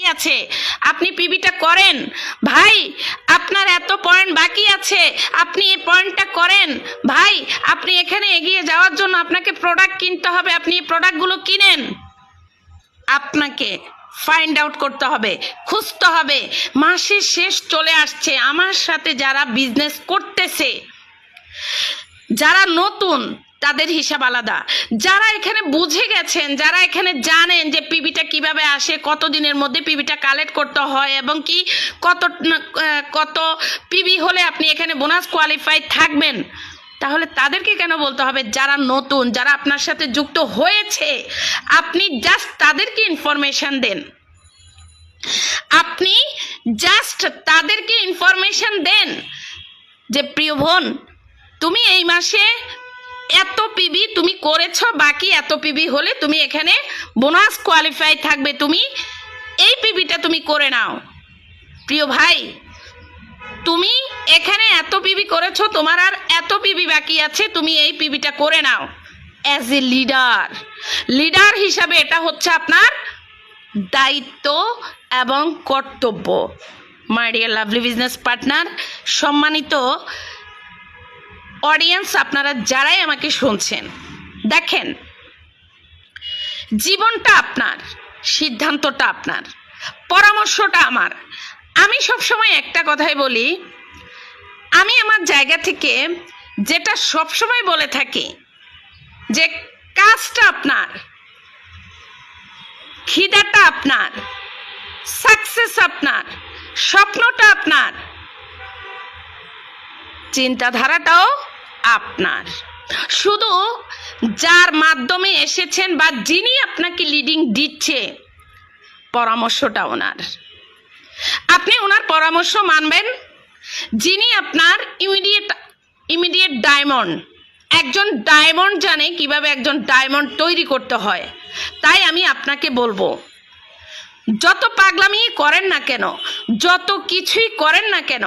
আছে, আপনি পিবিটা করেন। ভাই আপনার এত পয়েন্ট বাকি আছে, আপনি এই পয়েন্টটা করেন। ভাই আপনি এখানে এগিয়ে যাওয়ার জন্য আপনাকে প্রোডাক্ট কিনতে হবে, আপনি এই প্রোডাক্টগুলো কিনেন। আপনাকে ফাইন্ড আউট করতে হবে, খুঁজতে হবে। মাসের শেষ চলে আসছে, আমার সাথে যারা বিজনেস করতেছে, যারা নতুন তাদের হিসাব আলাদা, যারা এখানে বুঝে গেছেন, যারা এখানে জানেন যে পিবিটা কিভাবে আসে, কত দিনের মধ্যে পিবিটা কালেক্ট করতে হয় এবং কি কত পিবি হলে আপনি এখানে বোনাস কোয়ালিফাই থাকবেন, তাহলে তাদেরকে কেন বলতে হবে? যারা নতুন, যারা আপনার সাথে যুক্ত হয়েছে, আপনি জাস্ট তাদেরকে ইনফরমেশন দেন। আপনি জাস্ট তাদেরকে ইনফরমেশন দেন যে প্রিয় বোন, তুমি এই মাসে এত পিবি তুমি করেছো, বাকি এত পিবি হলে তুমি এখানে বোনাস কোয়ালিফাই থাকবে, তুমি এই পিবিটা তুমি করে নাও। প্রিয় ভাই, তুমি এখানে এত পিবি করেছো, তোমার আর এত পিবি বাকি আছে, তুমি এই পিবিটা করে নাও। অ্যাজ এ লিডার হিসাবে এটা হচ্ছে আপনার দায়িত্ব এবং কর্তব্য। My dear lovely business partner, সম্মানিত অডিয়েন্স, আপনারা যারাই আমাকে শুনছেন, দেখেন, জীবনটা আপনার, সিদ্ধান্তটা আপনার, পরামর্শটা আমার। আমি সবসময় একটা কথাই বলি, আমি আমার জায়গা থেকে যেটা সবসময় বলে থাকি, যে কাজটা আপনার, খিদাটা আপনার, সাকসেস আপনার, স্বপ্নটা আপনার, চিন্তাধারাটাও আপনার। শুধু যার মাধ্যমে এসেছেন বা যিনি আপনাকে লিডিং দিচ্ছে, পরামর্শটা ওনার। আপনি ওনার পরামর্শ মানবেন। যিনি আপনার ইমিডিয়েট ডায়মন্ড, একজন ডায়মন্ড জানে কিভাবে একজন ডায়মন্ড তৈরি করতে হয়। তাই আমি আপনাকে বলবো, যত পাগলামি করেন না কেন, যত কিছুই করেন না কেন,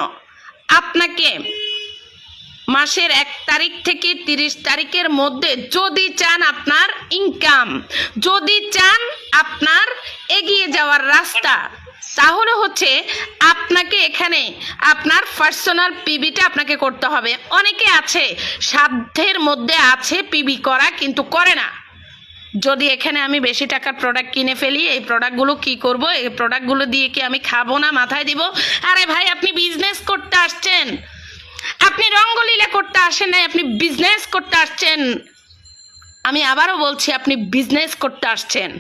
আপনাকে মাসের 1 তারিখ থেকে 30 তারিখের মধ্যে যদি চান আপনার ইনকাম, যদি চান আপনার এগিয়ে যাওয়ার রাস্তা, তাহলে হচ্ছে আপনাকে এখানে আপনার পার্সোনাল পিবিটা আপনাকে করতে হবে। অনেকে আছে সাধ্যের মধ্যে আছে পিবি করা, কিন্তু করে না। যদি এখানে আমি বেশি টাকার প্রোডাক্ট কিনে ফেলি, এই প্রোডাক্টগুলো কি করব? এই প্রোডাক্টগুলো দিয়ে কি আমি খাবো না, মাথায় দিব? আরে ভাই, আপনি বিজনেস করতে আসছেন, আপনি রঙ্গলীলা করতে আসেন নাই, আপনি বিজনেস করতে আসছেন। আমি আবারও বলছি, আপনি বিজনেস করতে আসছেন।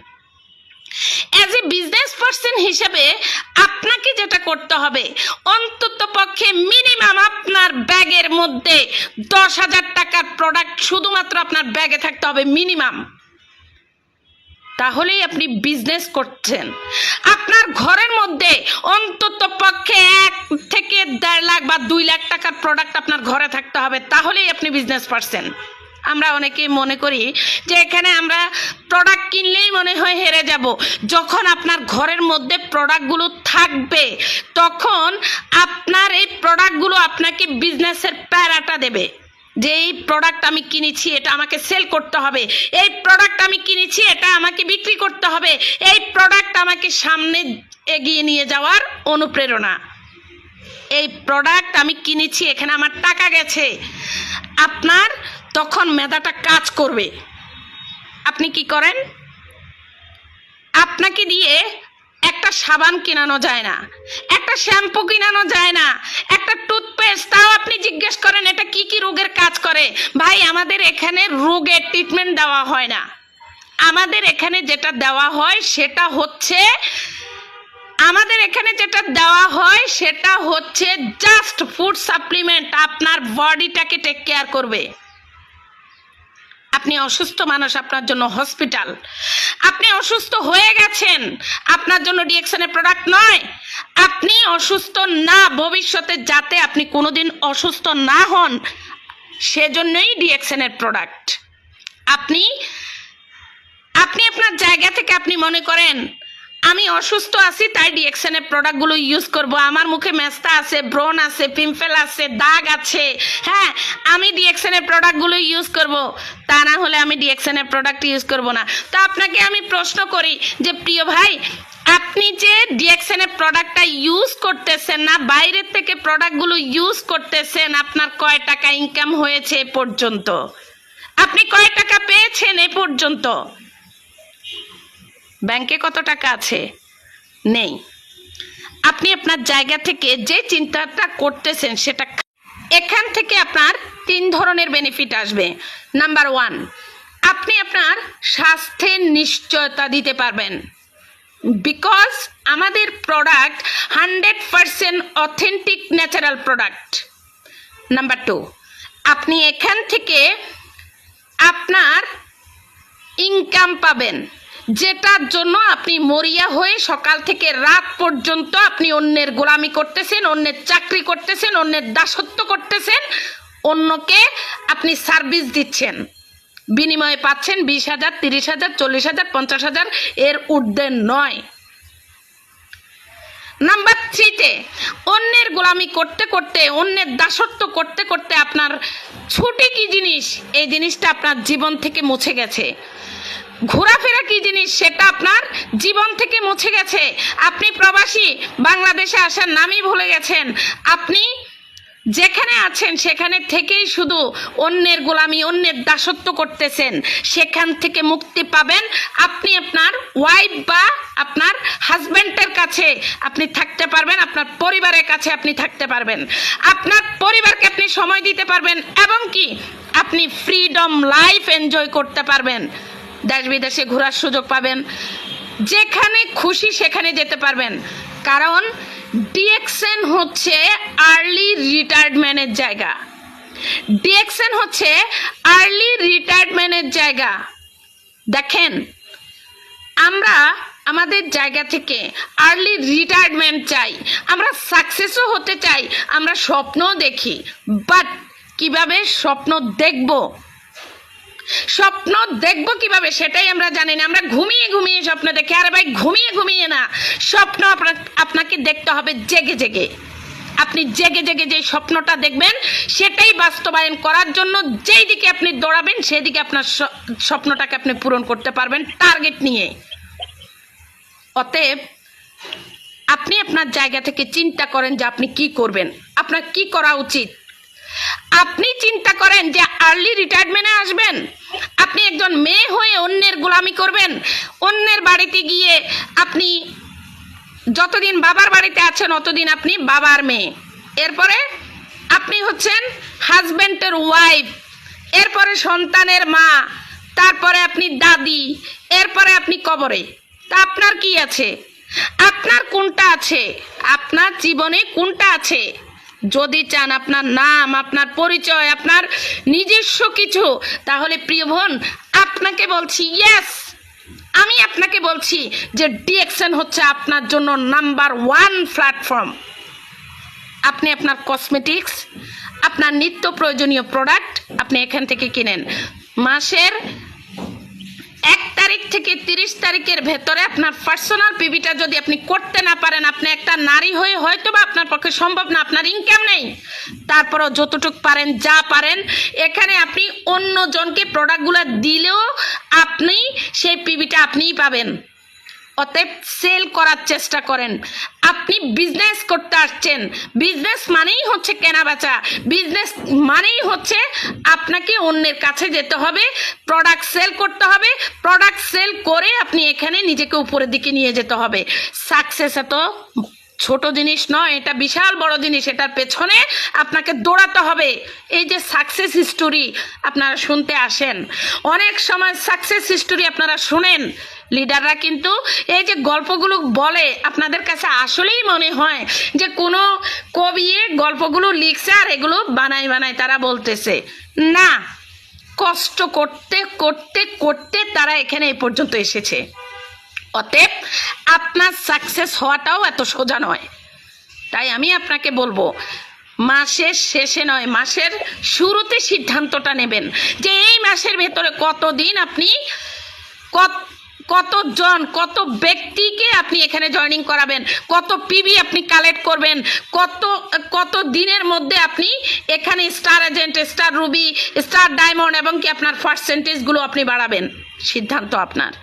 অ্যাজ এ বিজনেস পার্সন হিসেবে আপনাকে যেটা করতে হবে, অন্তত পক্ষে মিনিমাম আপনার ব্যাগের মধ্যে 10,000 টাকার প্রোডাক্ট শুধুমাত্র আপনার ব্যাগে থাকতে হবে, মিনিমাম। তাহলেই আপনি বিজনেস করছেন। আপনার ঘরের মধ্যে অন্তত পক্ষে 1 থেকে 1.5 লাখ বা 2 লাখ টাকার প্রোডাক্ট আপনার ঘরে থাকতে হবে, তাহলেই আপনি বিজনেস পারছেন। আমরা অনেকেই মনে করি যে এখানে আমরা প্রোডাক্ট কিনলেই মনে হয় হেরে যাব। যখন আপনার ঘরের মধ্যে প্রোডাক্টগুলো থাকবে, তখন আপনার এই প্রোডাক্টগুলো আপনাকে বিজনেসের প্যারাটা দেবে, যে এই প্রোডাক্ট আমি কিনেছি, এটা আমাকে সেল করতে হবে, এই প্রোডাক্ট আমি কিনেছি, এটা আমাকে বিক্রি করতে হবে, এই প্রোডাক্ট আমাকে সামনে এগিয়ে নিয়ে যাওয়ার অনুপ্রেরণা, এই প্রোডাক্ট আমি কিনেছি, এখানে আমার টাকা গেছে। আপনার তখন মেধাটা কাজ করবে। আপনি কি করেন? আপনাকে দিয়ে একটা সাবান কিনানো যায় না, একটা শ্যাম্পু কিনানো যায় না, একটা টুথপেস্ট, তাও আপনি জিজ্ঞেস করেন এটা কি কি রোগের কাজ করে। ভাই, আমাদের এখানে রোগের ট্রিটমেন্ট দেওয়া হয় না। আমাদের এখানে যেটা দেওয়া হয় সেটা হচ্ছে জাস্ট ফুড সাপ্লিমেন্ট, আপনার বডিটাকে টেক কেয়ার করবে। আপনি অসুস্থ মানুষ, আপনার জন্য হসপিটাল। আপনি অসুস্থ হয়ে গেছেন, আপনার জন্য ডিএক্সএনের প্রোডাক্ট নয়। আপনি অসুস্থ না, ভবিষ্যতে যাতে আপনি কোনোদিন অসুস্থ না হন, সেজন্যই ডিএক্সএনের প্রোডাক্ট। আপনি আপনার জায়গা থেকে আপনি মনে করেন আমি অসুস্থ আছি, তাই ডিএক্সএনের প্রোডাক্টগুলো ইউজ করব, আমার মুখে মেস্তা আছে, ব্রণ আছে, পিম্পল আছে, দাগ আছে, হ্যাঁ আমি ডিএক্সএনের প্রোডাক্টগুলো ইউজ করব, তা না হলে আমি ডিএক্সএনের প্রোডাক্ট ইউজ করব না। তো আপনাকে আমি প্রশ্ন করি যে প্রিয় ভাই, আপনি যে ডিএক্সএন এর প্রোডাক্টটা ইউজ করতেছেন না, বাইরের থেকে প্রোডাক্টগুলো ইউজ করতেছেন, আপনার কয় টাকা ইনকাম হয়েছে এ পর্যন্ত, আপনি কয় টাকা পেয়েছেন এ পর্যন্ত, ব্যাংকে কত টাকা আছে? নেই। আপনি আপনার জায়গা থেকে যে চিন্তাটা করতেছেন সেটা, এখান থেকে আপনার 3 ধরনের বেনিফিট আসবে। নাম্বার 1, আপনি আপনার স্বাস্থ্যের নিশ্চয়তা দিতে পারবেন, বিকজ আমাদের product 100% authentic natural product. Number 2, আপনি এখান থেকে আপনার ইনকাম পাবেন, যেটার জন্য আপনি মরিয়া হয়ে সকাল থেকে রাত পর্যন্ত আপনি অন্যের গোলামি করতেছেন, অন্যের চাকরি করতেছেন, অন্যের দাসত্ব করতেছেন, অন্যকে আপনি সার্ভিস দিচ্ছেন, বিনিময়ে পাচ্ছেন 20,000, 30,000, 40,000, 50,000, এর ঊর্ধ্বে নয়। নাম্বার 3-তে অন্যের গোলামি করতে করতে, অন্যের দাসত্ব করতে করতে আপনার ছুটি কি জিনিস, এই জিনিসটা আপনার জীবন থেকে মুছে গেছে। ঘোরাফেরা কি জিনিস, সেটা আপনার জীবন থেকে মুছে গেছে। আপনি প্রবাসী, বাংলাদেশে আসার নামই ভুলে গেছেন। আপনি যেখানে আছেন সেখানে থেকেই শুধু অন্যের গোলামি, অন্যের দাসত্ব করতেছেন, সেখান থেকে মুক্তি পাবেন। আপনি আপনার ওয়াইফ বা আপনার হাজব্যান্ডের কাছে আপনি থাকতে পারবেন, আপনার পরিবারের কাছে আপনি থাকতে পারবেন, আপনার পরিবারকে আপনি সময় দিতে পারবেন, এবং কি আপনি ফ্রিডম লাইফ এনজয় করতে পারবেন। দেশ বিদেশে ঘোরার সুযোগ পাবেন, যেখানে খুশি সেখানে যেতে পারবেন। কারণ ডিএক্সএন হচ্ছে আর্লি রিটায়ারমেন্টের জায়গা, ডিএক্সএন হচ্ছে আর্লি রিটায়ারমেন্টের জায়গা। দেখেন, আমরা আমাদের জায়গা থেকে আর্লি রিটায়ারমেন্ট চাই, আমরা সাকসেসও হতে চাই, আমরা স্বপ্নও দেখি, বাট কিভাবে স্বপ্ন দেখবো কিভাবে সেটাই আমরা জানি না। আমরা ঘুমিয়ে ঘুমিয়ে স্বপ্ন দেখি। আরে ভাই, ঘুমিয়ে ঘুমিয়ে না, স্বপ্ন আপনাকে দেখতে হবে জেগে জেগে। আপনি জেগে জেগে যে স্বপ্নটা দেখবেন সেটাই বাস্তবায়ন করার জন্য যেই দিকে আপনি দৌড়াবেন সেই দিকে আপনার স্বপ্নটাকে আপনি পূরণ করতে পারবেন টার্গেট নিয়ে। অতএব আপনি আপনার জায়গা থেকে চিন্তা করেন যে আপনি কি করবেন, আপনার কি করা উচিত। আপনি চিন্তা করেন যে আর্লি রিটায়ারমেন্টে আসবেন, আপনি একজন মেয়ে হয়ে অন্যের গোলামি করবেন, অন্যের বাড়িতে গিয়ে আপনি যতদিন বাবার বাড়িতে আছেন অতদিন আপনি বাবার মেয়ে, এরপরে আপনি হচ্ছেন হাজব্যান্ডের ওয়াইফ, এরপরে সন্তানের মা, তারপরে আপনি দাদি, এরপরে আপনি কবরে। তা আপনার কি আছে? আপনার কোনটা আছে? আপনার জীবনে কোনটা আছে? যদি চান আপনার নাম, আপনার পরিচয়, আপনার নিজস্ব কিছু, তাহলে প্রিয় বোন আপনাকে বলছি, ইয়েস, আমি আপনাকে বলছি যে ডিএক্সএন হচ্ছে আপনার জন্য নাম্বার 1 প্ল্যাটফর্ম। আপনি আপনার কসমেটিক্স, আপনার নিত্য প্রয়োজনীয় প্রোডাক্ট আপনি এখান থেকে কিনেন। মাসের 1 তারিখ থেকে 30 তারিখের ভেতরে আপনার পার্সোনাল পিভিটা যদি আপনি করতে না পারেন, আপনি একটা নারী হয়ে হয়তো বা আপনার পক্ষে সম্ভব না, আপনার ইনকাম নেই, তারপরও যতটুক পারেন, যা পারেন, এখানে আপনি অন্যজনকে প্রোডাক্টগুলো দিলেও আপনি সেই পিভিটা আপনিই পাবেন। অতএব সেল করার চেষ্টা করেন। আপনি বিজনেস করতে আসছেন, বিজনেস মানেই হচ্ছে কেনা বেচা, বিজনেস মানেই হচ্ছে আপনাকে অন্যের কাছে যেতে হবে, প্রোডাক্ট সেল করতে হবে, প্রোডাক্ট সেল করে আপনি এখানে নিজেকে উপরের দিকে নিয়ে যেতে হবে। সাকসেস এত ছোট জিনিস নয়, এটা বিশাল বড় জিনিস, এটার পেছনে আপনাকে দৌড়াতে হবে। এই যে সাকসেস হিস্টোরি আপনারা শুনতে আসেন, অনেক সময় সাকসেস হিস্টোরি আপনারা শুনেন, লিডাররা কিন্তু এই যে গল্পগুলো বলে আপনাদের কাছে আসলেই মনে হয় যে কোনো কবি গল্পগুলো লিখছে আর এগুলো বানাই বানাই তারা বলতেছে। না, কষ্ট করতে করতে করতে তারা এখানে এই পর্যন্ত এসেছে। অতএব আপনার সাকসেস হওয়াটাও এত সোজা নয়। তাই আমি আপনাকে বলবো, মাসের শেষে নয়, মাসের শুরুতে সিদ্ধান্তটা নেবেন যে এই মাসের ভেতরে কতদিন আপনি কতজন, কত ব্যক্তিকে আপনি এখানে জয়েনিং করাবেন, কত পিবি আপনি কালেক্ট করবেন, কত দিনের মধ্যে আপনি এখানে star agent, star Ruby, star diamond এবং কি আপনার পার্সেন্টেজগুলো আপনি বাড়াবেন। সিদ্ধান্ত আপনার।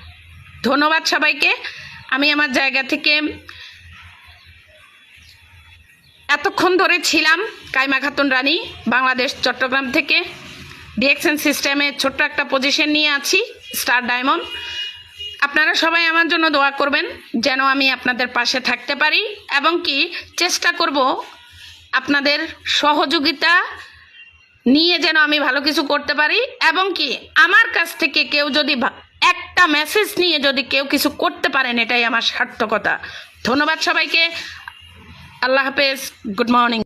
ধন্যবাদ সবাইকে, আমি আমার জায়গা থেকে এতক্ষণ ধরে ছিলাম কাইমা খাতুন রানী, বাংলাদেশ চট্টগ্রাম থেকে। ডিএক্সএন সিস্টেমে ছোট্ট একটা পজিশন নিয়ে আছি, স্টার ডায়মন্ড। আপনারা সবাই আমার জন্য দোয়া করবেন যেন আমি আপনাদের পাশে থাকতে পারি, এবং কি চেষ্টা করব আপনাদের সহযোগিতা নিয়ে যেন আমি ভালো কিছু করতে পারি, এবং কি আমার কাছ থেকে কেউ যদি একটা মেসেজ নিয়ে যদি কেউ কিছু করতে পারেন, এটাই আমার সার্থকতা। ধন্যবাদ সবাইকে। আল্লাহ হাফেজ, গুড মর্নিং।